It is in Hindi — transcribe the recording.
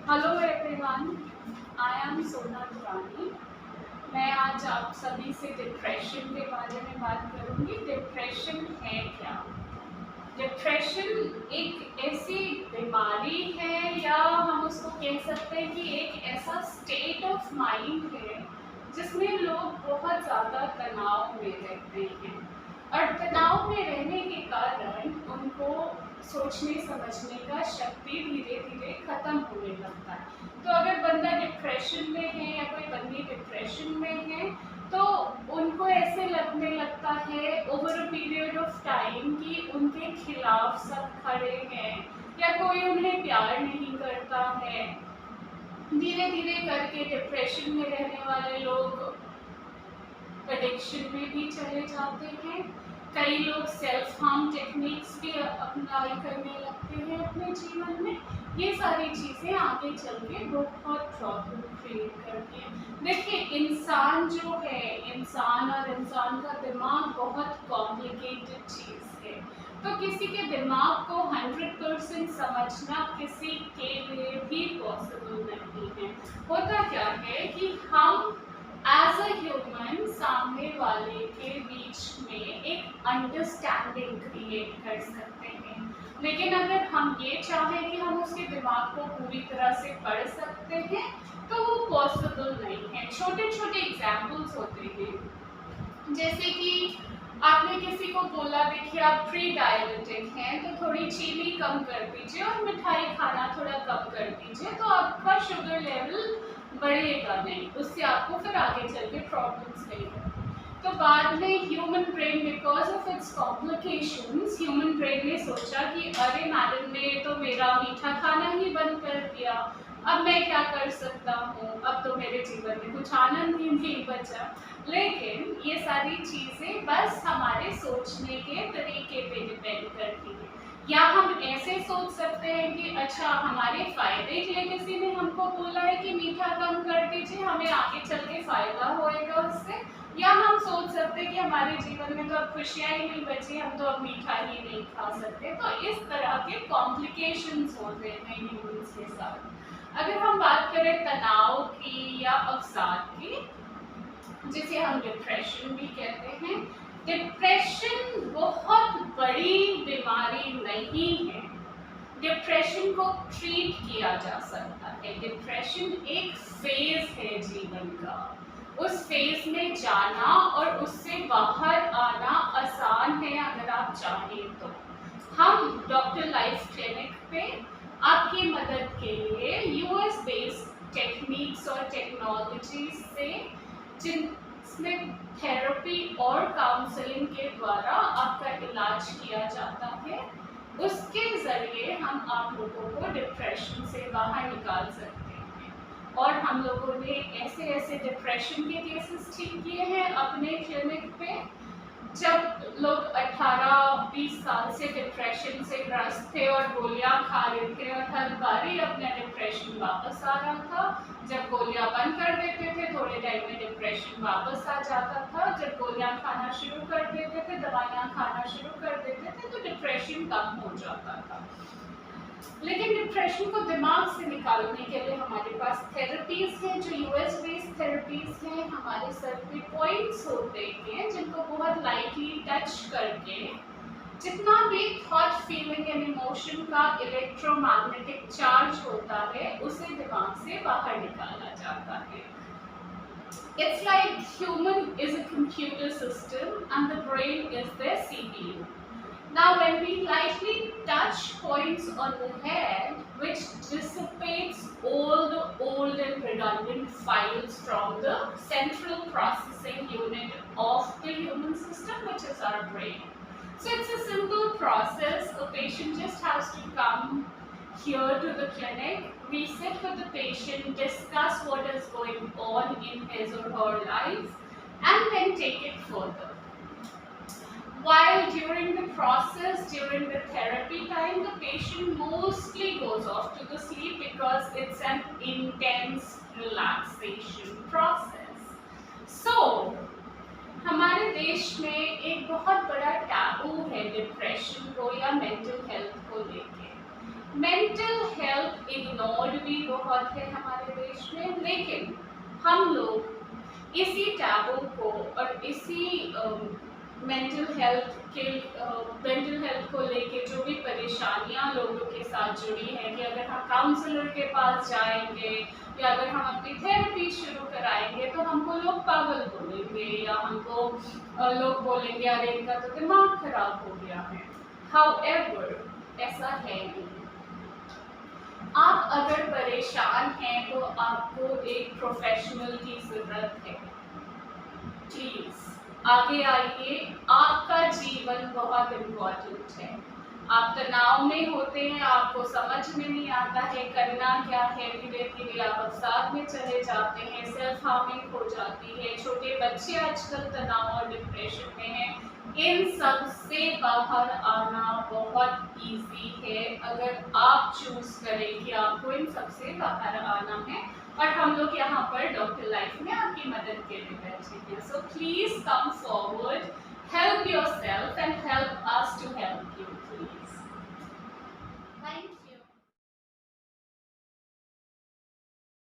हेलो एवरीवन, आई एम सोना दुरानी। मैं आज आप सभी से डिप्रेशन के बारे में बात करूंगी। डिप्रेशन है क्या? डिप्रेशन एक ऐसी बीमारी है या हम उसको कह सकते हैं कि एक ऐसा स्टेट ऑफ माइंड है जिसमें लोग बहुत ज़्यादा तनाव में रहते हैं और तनाव में रहने के कारण उनको सोचने समझने का शक्ति धीरे धीरे खत्म होने लगता है। तो अगर बंदा डिप्रेशन में है या कोई बंदी डिप्रेशन में है तो उनको ऐसे लगने लगता है over a period of time कि उनके खिलाफ सब खड़े हैं या कोई उन्हें प्यार नहीं करता है। धीरे धीरे करके डिप्रेशन में रहने वाले लोग एडिक्शन में भी चले जाते हैं। कई लोग सेल्फ हार्म टेक्निक्स भी अप्लाई करने लगते हैं अपने जीवन में। ये सारी चीज़ें आगे चल के बहुत प्रॉब्लम क्रिएट करती हैं। देखिए, इंसान जो है, इंसान और इंसान का दिमाग बहुत कॉम्प्लिकेटेड चीज़ है। तो किसी के दिमाग को 100% समझना किसी के लिए भी पॉसिबल नहीं है। होता क्या है कि हम एज अ ह्यूमन सामने वाले के बीच में एक अंडरस्टैंडिंग क्रिएट कर सकते हैं, लेकिन अगर हम ये चाहें कि हम उसके दिमाग को पूरी तरह से पढ़ सकते हैं तो वो पॉसिबल नहीं है। छोटे छोटे एग्जाम्पल्स होते हैं, जैसे कि आपने किसी को बोला देखिए आप प्री डायबिटिक हैं तो थोड़ी चीनी कम कर दीजिए और मिठाई खाना थोड़ा कम कर दीजिए, तो आपका शुगर लेवल बढ़ेगा नहीं, उससे आपको फिर आगे चल के प्रॉब्लम्स नहीं होंगी। तो बाद में human brain because of its complications, human brain ने सोचा कि अरे मैडम ने तो मेरा मीठा खाना ही बंद कर दिया, अब मैं क्या कर सकता हूँ, अब तो मेरे जीवन में कुछ आनंद ही नहीं बचा। लेकिन ये सारी चीज़ें बस हमारे सोचने के तरीके पे डिपेंड करती है। या हम ऐसे सोच सकते हैं कि अच्छा हमारे फायदे के लिए किसी ने हमको बोला है कि मीठा कम कर दीजिए, हमें आगे चल के फायदा होएगा उससे। या हम सोच सकते हैं कि हमारे जीवन में तो अब खुशियाँ ही नहीं बची, हम तो अब मीठा ही नहीं खा सकते। तो इस तरह के कॉम्प्लिकेशंस होते हैं ह्यूमंस के साथ। अगर हम बात करें तनाव की या अवसाद की, जिसे हम डिप्रेशन भी कहते हैं, डिप्रेशन बहुत बड़ी बीमारी नहीं है। डिप्रेशन को ट्रीट किया जा सकता है। डिप्रेशन एक फेज है जीवन का, उस फेज में जाना और उससे बाहर आना आसान है अगर आप चाहें तो। हम डॉक्टर लाइफ क्लिनिक पे आपकी मदद के लिए यूएस बेस्ड टेक्निक्स और टेक्नोलॉजी से, जिसमें थेरेपी और काउंसलिंग के द्वारा आपका इलाज किया जाता है, उसके ज़रिए हम आप लोगों को डिप्रेशन से बाहर निकाल सकते हैं। और हम लोगों ने ऐसे ऐसे डिप्रेशन के केसेस ठीक किए हैं अपने क्लिनिक पे, जब लोग 18-20 साल से डिप्रेशन से ग्रस्त थे और गोलियां खा रहे थे और हर बारी अपना डिप्रेशन वापस आ रहा था। जब गोलियां बंद कर देते थे थोड़े टाइम में डिप्रेशन वापस आ जाता था। जब गोलियां खाना शुरू कर देते थे, दवाइयां खाना शुरू कर देते थे, तो डिप्रेशन कम हो जाता था। लेकिन डिप्रेशन को दिमाग से निकालने के लिए हमारे पास थेरेपीज हैं, जो यूएस बेस्ड थेरेपीज हैं। हमारे सर पे पॉइंट्स होते हैं जिनको बहुत लाइटली टच करके जितना भी थॉट, फीलिंग एंड इमोशन का इलेक्ट्रोमैग्नेटिक चार्ज होता है उसे दिमाग से बाहर निकाला जाता है। It's like human is a computer system and the brain is their CPU. Now when we lightly touch points on the head, which dissipates all the old and redundant files from the central processing unit of the human system, which is our brain. So it's a simple process. A patient just has to come here to the clinic. We sit with the patient, discuss what is going on in his or her life, and then take it further. While during the process, during the therapy time, the patient mostly goes off to the sleep because it's an intense relaxation process. So, हमारे देश में एक बहुत बड़ा टैबू है डिप्रेशन को या मेंटल हेल्थ को लेके। मेंटल हेल्थ हेल्थ इग्नोर्ड भी बहुत है हमारे देश में, लेकिन हम लोग इसी टैबू को और इसी मेंटल हेल्थ को लेके जो भी परेशानियां लोगों के साथ जुड़ी हैं कि अगर हम काउंसलर के पास जाएंगे या अगर हम अपनी थेरेपी शुरू कराएंगे तो हमको लोग पागल बोलेंगे या हमको लोग बोलेंगे अरे इनका तो दिमाग खराब हो गया है। हाउएवर ऐसा है नहीं। आप अगर परेशान हैं तो आपको एक प्रोफेशनल की जरूरत है। प्लीज आगे आइए, आपका जीवन बहुत इम्पोर्टेंट है। आप तनाव में होते हैं, आपको समझ में नहीं आता है करना क्या है, धीरे धीरे आप अवसाद में चले जाते हैं, सेल्फ हार्मिंग हो जाती है, छोटे बच्चे आजकल तनाव और डिप्रेशन में हैं। इन सब से बाहर आना बहुत इजी है अगर आप चूज करें कि आपको इन सब से बाहर आना है, और हम लोग यहाँ पर डॉक्टर लाइफ में आपकी मदद के लिए बैठे हैं। So please come forward.